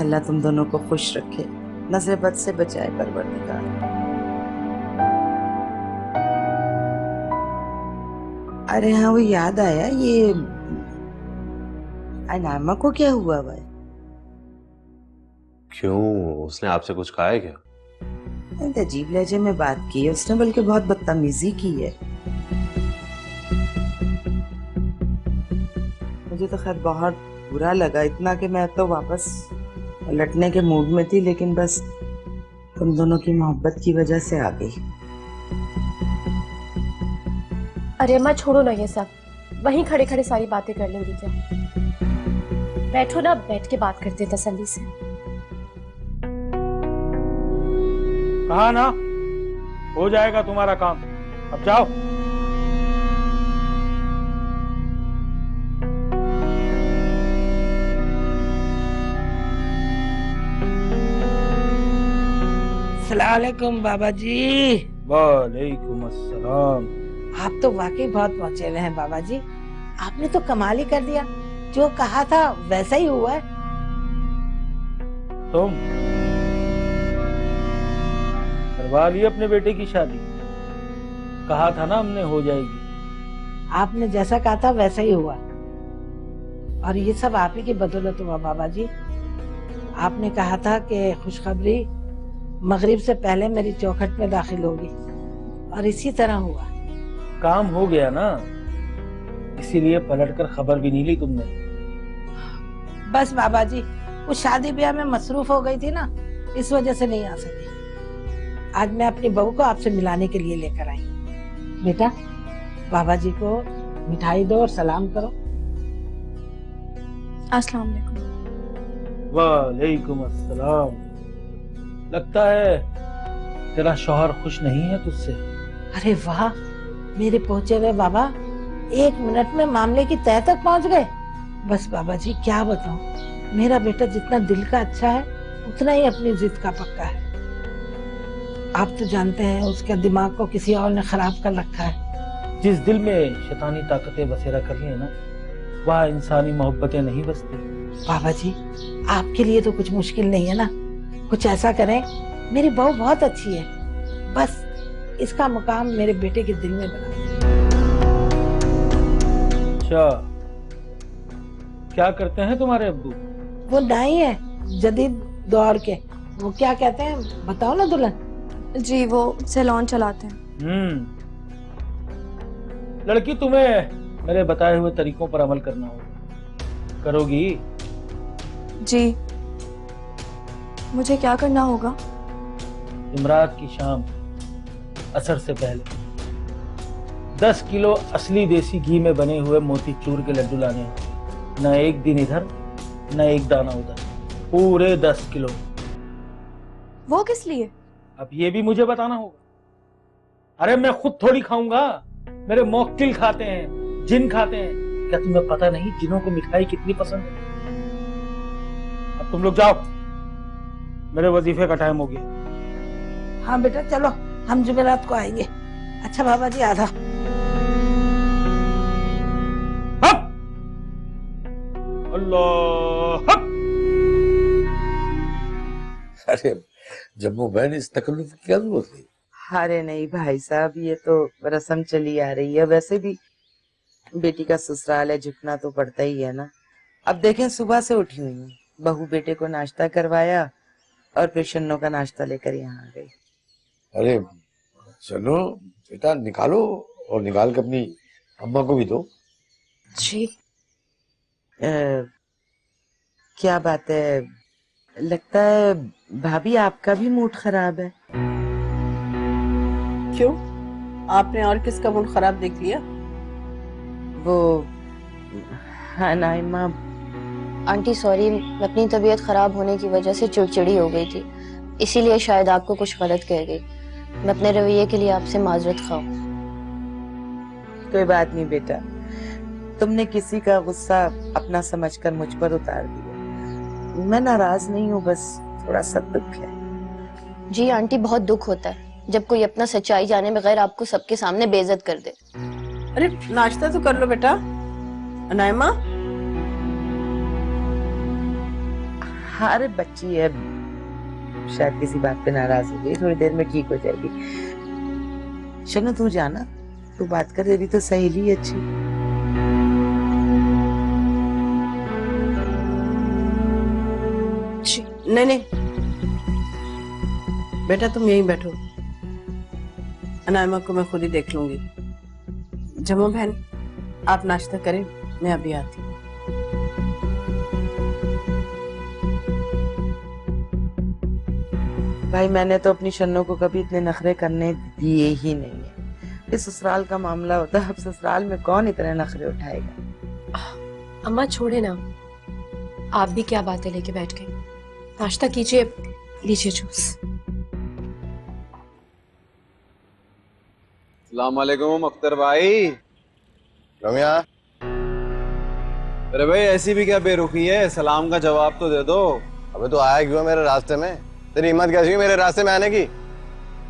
अल्लाह तुम दोनों को खुश रखे, नजर बद से बचाए परवरदिगार। अरे हाँ, वो याद आया, ये अनामा को क्या हुआ भाई? क्यों, उसने आपसे कुछ कहा है क्या? अजीब लहजे में बात की है उसने, बल्कि बहुत बदतमीजी की है। मुझे तो खैर बहुत बुरा लगा, इतना कि मैं तो वापस लटने के मूड में थी, लेकिन बस तुम दोनों की मोहब्बत की वजह से आ गई। अरे अम्मा छोड़ो ना ये सब, वहीं खड़े खड़े सारी बातें कर लेंगी क्या? बैठो ना, बैठ के बात करते तसल्ली से। कहा ना, हो जाएगा तुम्हारा काम, अब जाओ। अस्सलाम वालेकुम बाबा जी। वालेकुम अस्सलाम। आप तो वाकई बहुत पहुंचे हुए हैं बाबा जी, आपने तो कमाल ही कर दिया, जो कहा था वैसा ही हुआ है। तुम करवा ली अपने बेटे की शादी? कहा था ना हमने हो जाएगी। आपने जैसा कहा था वैसा ही हुआ, और ये सब आप ही की बदौलत हुआ बाबा जी। आपने कहा था कि खुशखबरी मगरिब से पहले मेरी चौखट में दाखिल होगी, और इसी तरह हुआ। काम हो गया ना, इसीलिए पलटकर खबर भी नहीं ली तुमने। बस बाबा जी, वो शादी ब्याह में मसरूफ हो गई थी ना, इस वजह से नहीं आ सकी। आज मैं अपनी बहू को आपसे मिलाने के लिए लेकर आई। बेटा, बाबा जी को मिठाई दो और सलाम करो। अस्सलाम वालेकुम। वालेकुम अस्सलाम। लगता है तेरा शौहर खुश नहीं है तुझसे। अरे वाह, मेरे पहुंचे हुए बाबा 1 मिनट में मामले की तह तक पहुंच गए। बस बाबा जी क्या बताऊं, मेरा बेटा जितना दिल का अच्छा है उतना ही अपनी जिद का पक्का है। आप तो जानते हैं उसका दिमाग को किसी और ने खराब कर रखा है। जिस दिल में शैतानी ताकतें बसेरा कर रही है ना, वहाँ इंसानी मोहब्बतें नहीं बसती। बाबा जी, आपके लिए तो कुछ मुश्किल नहीं है ना, कुछ ऐसा करें, मेरी बहू बहुत अच्छी है, बस इसका मुकाम मेरे बेटे के दिल में बना दें। अच्छा, क्या करते हैं तुम्हारे अब्बू? वो नाई है, जदीद दौर के। वो क्या कहते हैं बताओ ना दुल्हन? जी, वो सैलून चलाते हैं। लड़की, तुम्हें मेरे बताए हुए तरीकों पर अमल करना होगा, करोगी? जी, मुझे क्या करना होगा? इमरात की शाम असर से पहले 10 किलो असली देसी घी में बने हुए मोतीचूर के लड्डू लाने हैं। न एक दिन इधर न एक दाना उधर, पूरे 10 किलो। वो किस लिए? अब ये भी मुझे बताना होगा? अरे मैं खुद थोड़ी खाऊंगा, मेरे मौक्किल खाते हैं, जिन खाते हैं। क्या तुम्हें पता नहीं जिनों को मिठाई कितनी पसंद है? अब तुम लोग जाओ, मेरे वजीफे का टाइम हो गया। हाँ बेटा चलो, हम जुमेरात को आएंगे। अच्छा बाबा जी, आधा। अल्लाह। अरे जम्मू बहन, इस तकल्लुफ की क्या जरूरत थी? अरे नहीं भाई साहब, ये तो रस्म चली आ रही है, वैसे भी बेटी का ससुराल है, झुकना तो पड़ता ही है ना। अब देखें, सुबह से उठी हुई हूँ, बहू बेटे को नाश्ता करवाया और फिर शन्नो का नाश्ता लेकर यहाँ आ गई। अरे चलो बेटा, निकालो और निकाल के अपनी अम्मा को भी दो। जी। क्या बात है, लगता है भाभी आपका भी मूड खराब है। क्यों, आपने और किसका मूड खराब देख लिया? वो हाँ नाइमा। आंटी सॉरी, मैं अपनी तबीयत खराब होने की वजह से चिड़चिड़ी हो गई थी, इसीलिए शायद आपको कुछ गलत कह गई। मैं अपने रवैये के लिए आपसे माजरत खाऊं। कोई बात नहीं बेटा, तुमने किसी का गुस्सा अपना समझकर मुझ पर उतार दिया। मैं नाराज नहीं हूँ, बस थोड़ा सा दुख है। जी आंटी, बहुत दुख होता है जब कोई अपना सच्चाई जाने बगैर आपको सबके सामने बेइज्जत कर दे। अरे नाश्ता तो कर लो बेटा। अनायमा। हाँ, अरे बच्ची है, शायद किसी बात पे नाराज हो गई, थोड़ी देर में ठीक हो जाएगी। शनु तू जाना, तू बात कर, तेरी तो सहेली है अच्छी। नहीं नहीं, बेटा तुम यहीं बैठो, अनायमा को मैं खुद ही देख लूंगी। जमो बहन, आप नाश्ता करें, मैं अभी आती हूँ। भाई मैंने तो अपनी शन्नो को कभी इतने नखरे करने दिए ही नहीं है। इस ससुराल का मामला होता है, अब ससुराल में कौन इतने नखरे उठाएगा। अम्मा छोड़े ना, आप भी क्या बातें लेके बैठ गए। नाश्ता कीजिए, लीजिए जूस। अस्सलाम वालेकुम अख्तर भाई। रम्या, अरे भाई ऐसी भी क्या बेरुखी है, सलाम का जवाब तो दे दो। अबे तो आया क्यों मेरे रास्ते में? तेरी हिम्मत कैसी हुई मेरे रास्ते में आने की?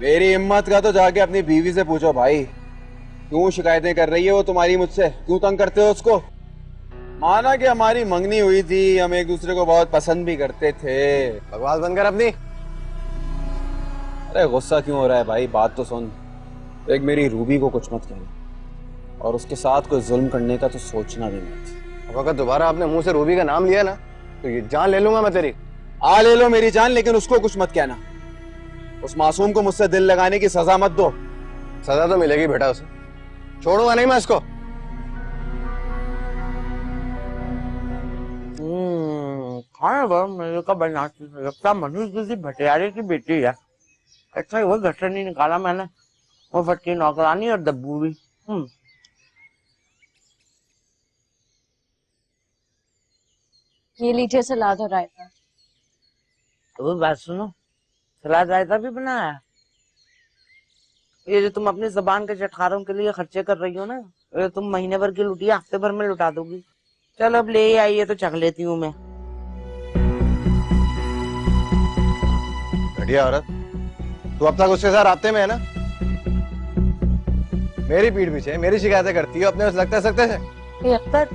मेरी हिम्मत का तो जाके अपनी बीवी से पूछो भाई। क्यों शिकायतें कर रही है वो तुम्हारी मुझसे? क्यों तंग करते हो उसको? माना कि हमारी मंगनी हुई थी, हम एक दूसरे को बहुत पसंद भी करते थे। बकवास बंद कर अपनी। अरे गुस्सा क्यों हो रहा है भाई, बात तो सुन। एक मेरी रूबी को कुछ मत कहना, और उसके साथ कोई जुल्म करने का तो सोचना भी मत। अब अगर दोबारा आपने मुंह से रूबी का नाम लिया ना तो ये जान ले लूंगा मैं तेरी। ले लो मेरी जान, लेकिन उसको कुछ मत कहना। उस मासूम को मुझसे दिल लगाने की सजा मत दो। सजा तो मिलेगी बेटा, उसे छोड़ूंगा नहीं मैं इसको। मेरे का बनाती लगता मनुष्य किसी भटियारे की बेटी है। अच्छा ही वो गटर नहीं निकाला मैंने, वो फटकी नौकरानी और दब्बू भी। ये लीजिए सलाद और रायता। तो बात सुनो, सलाद रायता भी बनाया। ये जो तुम अपनी जबान के चटखारों के लिए खर्चे कर रही हो ना, ये तुम महीने भर की लुटिया हफ्ते भर में लुटा दोगी। चलो अब ले आई है तो चख लेती हूँ मैं। घटिया औरत, तू अब तक उसके साथ रास्ते में है ना? मेरी पीठ पीछे मेरी शिकायतें करती है अपने लगता है सकते से। अख्तर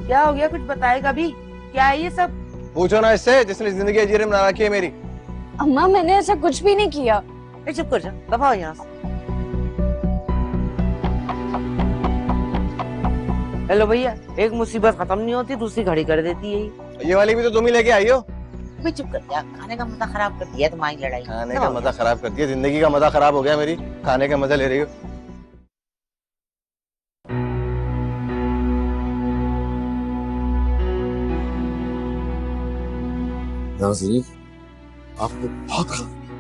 क्या हो गया, कुछ बताएगा भी? क्या है ये सब? पूछो ना इससे जिसने जिंदगी अजीर में ना रखी है मेरी। अम्मा मैंने ऐसा कुछ भी नहीं किया। चुप कर जा, दफा हो यहाँ से। हेलो भैया, एक मुसीबत खत्म नहीं होती दूसरी घड़ी कर देती है। ये वाली भी तो तुम ही लेके आई हो। भाई चुप कर जा, खाने का मजा खराब कर दिया तुम्हारी लड़ाई। खाने का मजा खराब करती है, जिंदगी का मजा खराब हो गया मेरी। खाने का मजा ले रही हो। नाज़रीन, आपने बहुत खराब किया।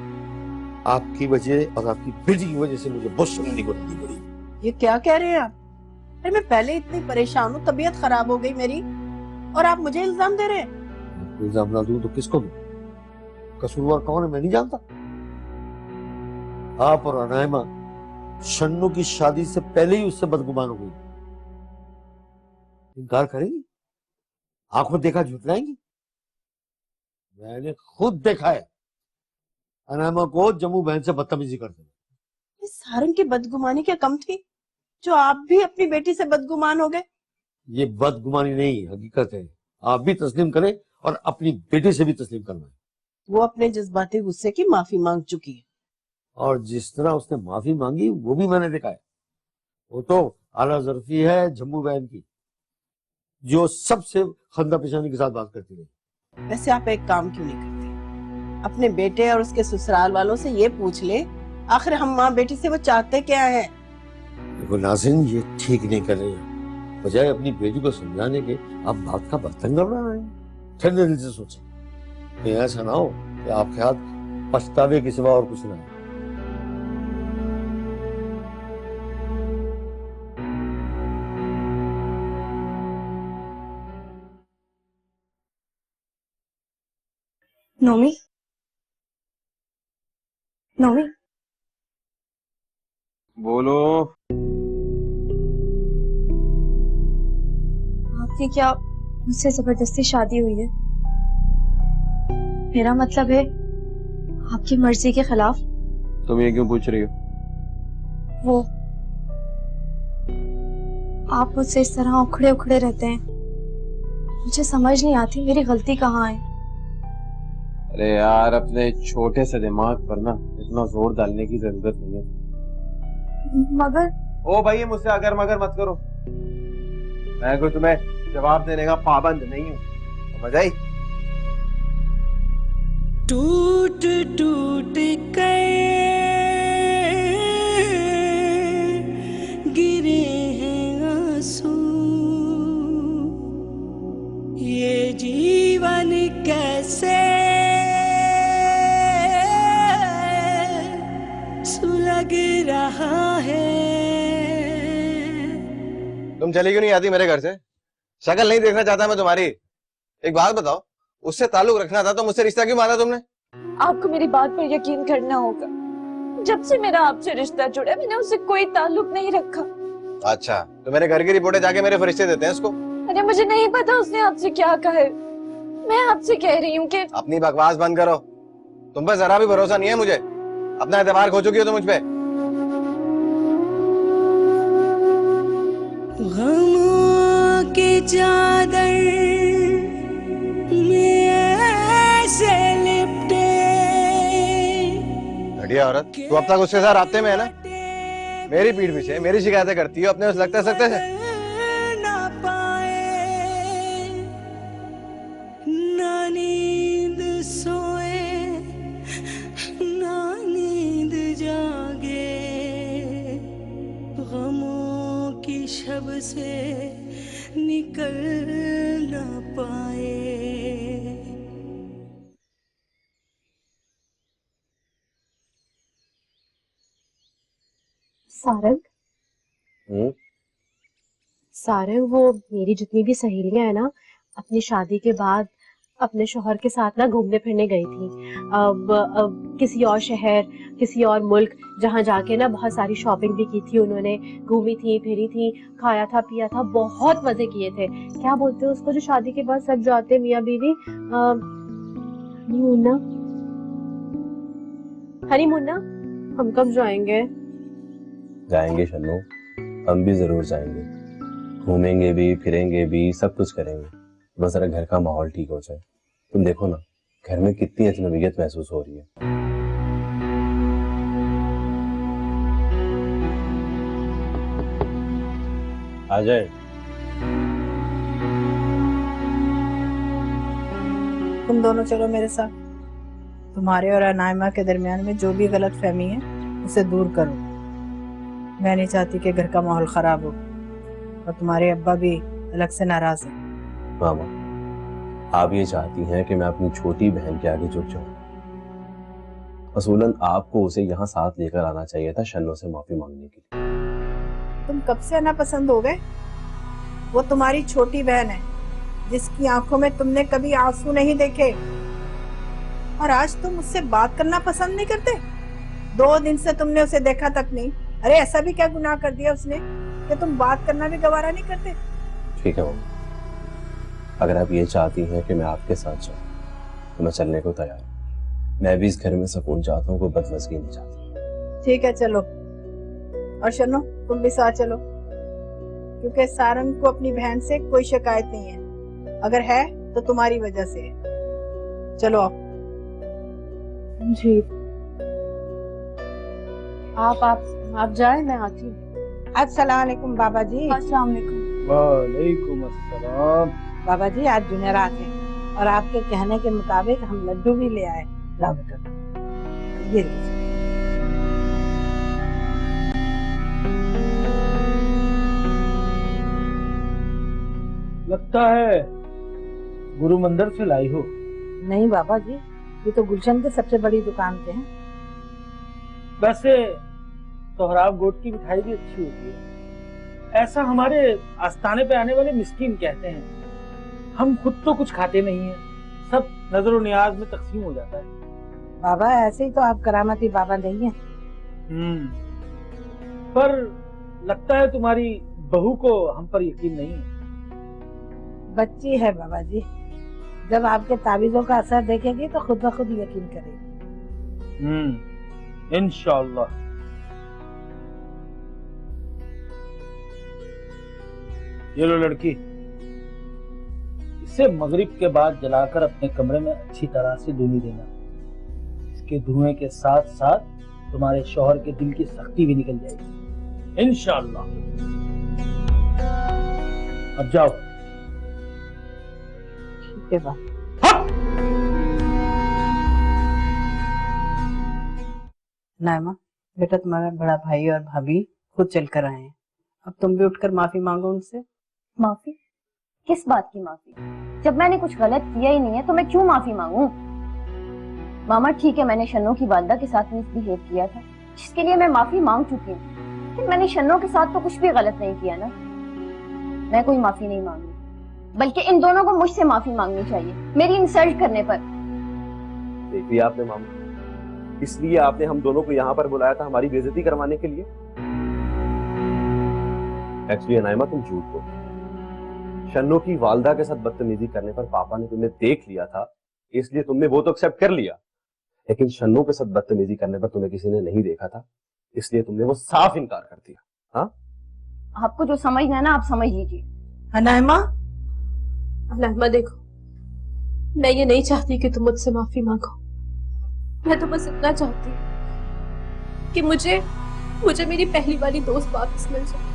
आपकी वजह और आपकी बेटी की वजह से मुझे बहुत शर्मिंदगी करनी पड़ी। ये क्या कह रहे हैं आप? अरे मैं पहले इतनी परेशान हूँ, तबीयत खराब हो गई मेरी, और आप मुझे इल्जाम दे रहे हैं? इल्जाम ना दूं तो किसको दूं? कसूरवार कौन है मैं नहीं जानता। आप और अनायमा शन्नू की शादी से पहले ही उससे बदगुमान हो गई। इनकार करेंगी? आंखों देखा झुठलाएंगी? मैंने खुद देखा है अनायमा को जम्मू बहन से बदतमीजी करते। इस सारंग की बदगुमानी क्या कम थी जो आप भी अपनी बेटी से बदगुमान हो गए? ये बदगुमानी नहीं, हकीकत है। आप भी तस्लीम करें और अपनी बेटी से भी तस्लीम करवाएं। वो अपने जज्बाती गुस्से की माफी मांग चुकी है। और जिस तरह उसने माफी मांगी वो भी मैंने देखा है। वो तो आला ज़र्फी है जम्मू बहन की, जो सबसे खंदा पेशानी के साथ बात करती रही। वैसे आप एक काम क्यों नहीं करते, अपने बेटे और उसके ससुराल वालों से ये पूछ ले आखिर हम माँ बेटी से वो चाहते क्या है। देखो नाज़रीन, ये ठीक नहीं कर रहे हैं। बजाय अपनी बेटी को समझाने के आप बात का बर्तन गड़बड़ा रहे हैं। ठंडे दिल से सोचें, कहीं ऐसा ना हो कि आपके हाथ पछतावे के सिवा और कुछ ना हो। नोमी, नोमी, बोलो। आपकी क्या मुझसे जबरदस्ती शादी हुई है? मेरा मतलब है आपकी मर्जी के खिलाफ। तुम ये क्यों पूछ रही हो? वो आप मुझसे इस तरह उखड़े उखड़े रहते हैं, मुझे समझ नहीं आती मेरी गलती कहाँ है। अरे यार, अपने छोटे से दिमाग पर ना इतना जोर डालने की जरूरत नहीं है। मगर ओ भाई, मुझसे अगर मगर मत करो। मैं कोई तुम्हें जवाब देने का पाबंद नहीं हूँ, समझ आई? टूट टूट के गिरे हैं आंसू, ये जीवन कैसे सुलग रहा है। तुम चली क्यों नहीं आती मेरे घर से? शक्ल नहीं देखना चाहता मैं तुम्हारी। एक बात बताओ, उससे ताल्लुक रखना था तो मुझसे रिश्ता क्यों मारा तुमने? आपको मेरी बात पर यकीन करना होगा। जब से मेरा आपसे रिश्ता जुड़ा मैंने उससे कोई ताल्लुक नहीं रखा। अच्छा, तो मेरे घर की रिपोर्टें जाके मेरे फरिश्ते देते हैं इसको? अरे मुझे नहीं पता उसने आपसे क्या कहा है। मैं आपसे कह रही हूँ कि अपनी बकवास बंद करो। तुम पे जरा भी भरोसा नहीं है मुझे। अपना एतबार खो चुकी हो तुम मुझ पे। गमों के चादर में ऐसे लिपटे। घटिया औरत, तू अब तक उसके साथ रास्ते में है ना? मेरी पीठ पीछे मेरी शिकायतें करती हो अपने उस लगते सकते से। ना पाए ना नींद सोए ना नींद जागे, गमों की शब से निकल ना पाए। सारंग, सारंग, वो मेरी जितनी भी सहेलियां हैं ना, अपनी शादी के बाद अपने शौहर के साथ ना घूमने फिरने गई थी। अब किसी और शहर, किसी और मुल्क, जहाँ जाके ना बहुत सारी शॉपिंग भी की थी उन्होंने, घूमी थी, फिरी थी, खाया था, पिया था, बहुत मजे किए थे। क्या बोलते हैं उसको जो शादी के बाद सब जाते मियाँ बीवी? हनीमून ना? हनीमून ना? हम कब जाएंगे? जाएंगे शन्नू, हम भी जरूर जाएंगे। घूमेंगे भी, फिरेंगे भी, सब कुछ करेंगे। बस जरा घर का माहौल ठीक हो जाए। तुम देखो ना, घर में कितनी अजनबियत महसूस हो रही है। आ जाए। तुम दोनों चलो मेरे साथ। तुम्हारे और अनायमा के दरमियान में जो भी गलत फहमी है उसे दूर करो। मैं नहीं चाहती कि घर का माहौल खराब हो और तुम्हारे अब्बा भी अलग से नाराज हैं। मामा, आप ये चाहती हैं कि मैं अपनी छोटी बहन के आगे झुक जाऊं। असूलन आपको उसे यहाँ साथ लेकर आना चाहिए था शन्नो से माफी मांगने के लिए। तुम कब से आना पसंद हो गए? वो तुम्हारी छोटी बहन है जिसकी आंखों में तुमने कभी आंसू नहीं देखे, और आज तुम उससे बात करना पसंद नहीं करते। 2 दिन से तुमने उसे देखा तक नहीं। अरे ऐसा भी क्या गुनाह कर दिया उसने कि तुम बात करना भी गवारा नहीं करते? ठीक है मम्मी, अगर आप ये चाहती हैं कि मैं आपके साथ जाऊं तो मैं चलने को तैयार हूं। मैं भी इस घर में सुकून चाहता हूँ, कोई बदमज़गी नहीं चाहती। ठीक है, चलो। और शनो, तुम भी साथ चलो, क्योंकि सारंग को अपनी बहन से कोई शिकायत नहीं है। अगर है तो तुम्हारी वजह से है। चलो आओ। जी, आप जाए, मैं आती हूँ। अस्सलाम वालेकुम बाबा जी। अस्सलाम वालेकुम। वालेकुम अस्सलाम। बाबा जी आज जुमेरात है और आपके कहने के मुताबिक हम लड्डू भी ले आए। लाओ बेटा, ये लीजिए। लगता है गुरु मंदिर से लाई हो। नहीं बाबा जी, ये तो गुलशन की सबसे बड़ी दुकान के हैं। वैसे सोहराब गोट की मिठाई भी अच्छी होती है। ऐसा हमारे आस्थाने पे आने वाले मिस्कीन कहते हैं। हम खुद तो कुछ खाते नहीं हैं, सब नजर और नियाज में तकसीम हो जाता है। बाबा ऐसे ही तो आप करामती बाबा नहीं है। पर लगता है तुम्हारी बहू को हम पर यकीन नहीं है। बच्ची है बाबा जी, जब आपके तावीजों का असर देखेगी तो खुद ब खुद यकीन करेगी। इंशाअल्लाह। ये लो लड़की, इसे मगरिब के बाद जलाकर अपने कमरे में अच्छी तरह से धुनी देना। इसके धुएं के साथ साथ तुम्हारे शौहर के दिल की सख्ती भी निकल जाएगी इंशाअल्लाह। अब जाओ। ठीक है बाप। नायमा, बेटा तुम्हारा बड़ा भाई और भाभी खुद चल कर आए हैं, अब तुम भी उठकर माफी मांगो उनसे। माफी? किस बात की माफी? जब मैंने कुछ गलत किया ही नहीं है तो मैं क्यों माफी मांगू? मामा ठीक है, मैंने शन्नो की वालदा के साथ मिसबिहेव किया था, जिसके लिए मैं माफी मांग चुकी हूँ, लेकिन मैंने शन्नो के साथ तो कुछ भी गलत नहीं किया ना। मैं कोई माफी नहीं मांगी, बल्कि इन दोनों को मुझसे माफी मांगनी चाहिए मेरी इंसल्ट करने पर। देख लिया आपने मामा, इसलिए आपने हम दोनों को यहाँ पर बुलाया था, हमारी बेइज्जती करवाने के लिए। एक्चुअली नाइमा, तुम झूठ बोल। शन्नो की वालदा के साथ बदतमीजी करने पर पापा ने तुम्हें देख लिया था, इसलिए तुमने वो तो एक्सेप्ट कर लिया, लेकिन शन्नो के साथ बदतमीजी करने पर तुम्हें किसी ने नहीं देखा था, इसलिए तुमने वो साफ इनकार कर दिया। हाँ, आपको जो समझना है ना आप समझ लीजिए। नायमा, नाइमा देखो, मैं ये नहीं चाहती कि तुम मुझसे माफी मांगो। मैं तो बस इतना चाहती हूँ कि मुझे मेरी पहली वाली दोस्त वापस मिल जाए।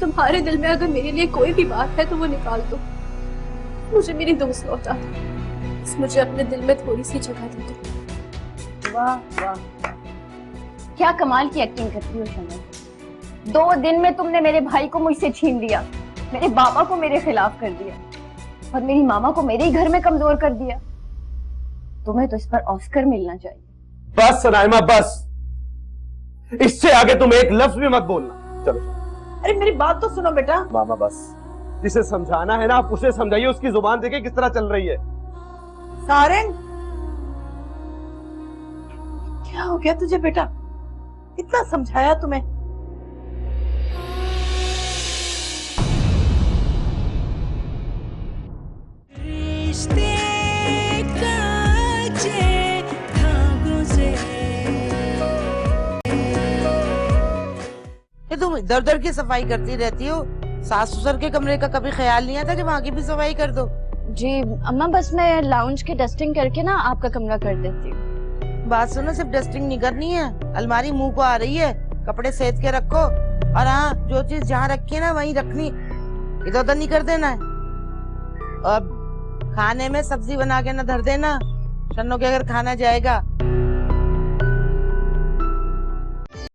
तुम्हारे दिल में अगर मेरे लिए कोई भी बात है तो वो निकाल दो, मुझे मेरी दोस्त लौटा दो, बस मुझे अपने दिल में थोड़ी सी जगह दे दो। वाह वाह, क्या कमाल की एक्टिंग करती हो शन्नो। 2 दिन में तुमने मेरे भाई को मुझसे छीन लिया, मेरे बाबा को मेरे खिलाफ कर दिया और मेरी मामा को मेरे ही घर में कमजोर कर दिया। तुम्हें तो इस पर ऑस्कर मिलना चाहिए। बस नाइमा बस, इससे आगे तुम एक लफ्ज भी मत बोलना। चलो। अरे मेरी बात तो सुनो बेटा। मामा बस, जिसे समझाना है ना आप उसे समझाइए, उसकी जुबान देखिए किस तरह चल रही है। सारंग, क्या हो गया तुझे बेटा? इतना समझाया तुम्हें। रिश्ते काचे धागों से। ये तुम इधर उधर की सफाई करती रहती हो, सास ससुर के कमरे का कभी ख्याल नहीं आता कि वहाँ की भी सफाई कर दो? जी अम्मा, बस मैं लाउंज की डस्टिंग करके ना आपका कमरा कर देती हूँ। बात सुनो, सिर्फ डस्टिंग नहीं करनी है, अलमारी मुंह को आ रही है, कपड़े सेद के रखो, और हाँ, जो चीज जहाँ रखी है ना वहीं रखनी, इधर उधर नहीं कर देना है। अब खाने में सब्जी बना के ना धर देना, शन्नो के अगर खाना जाएगा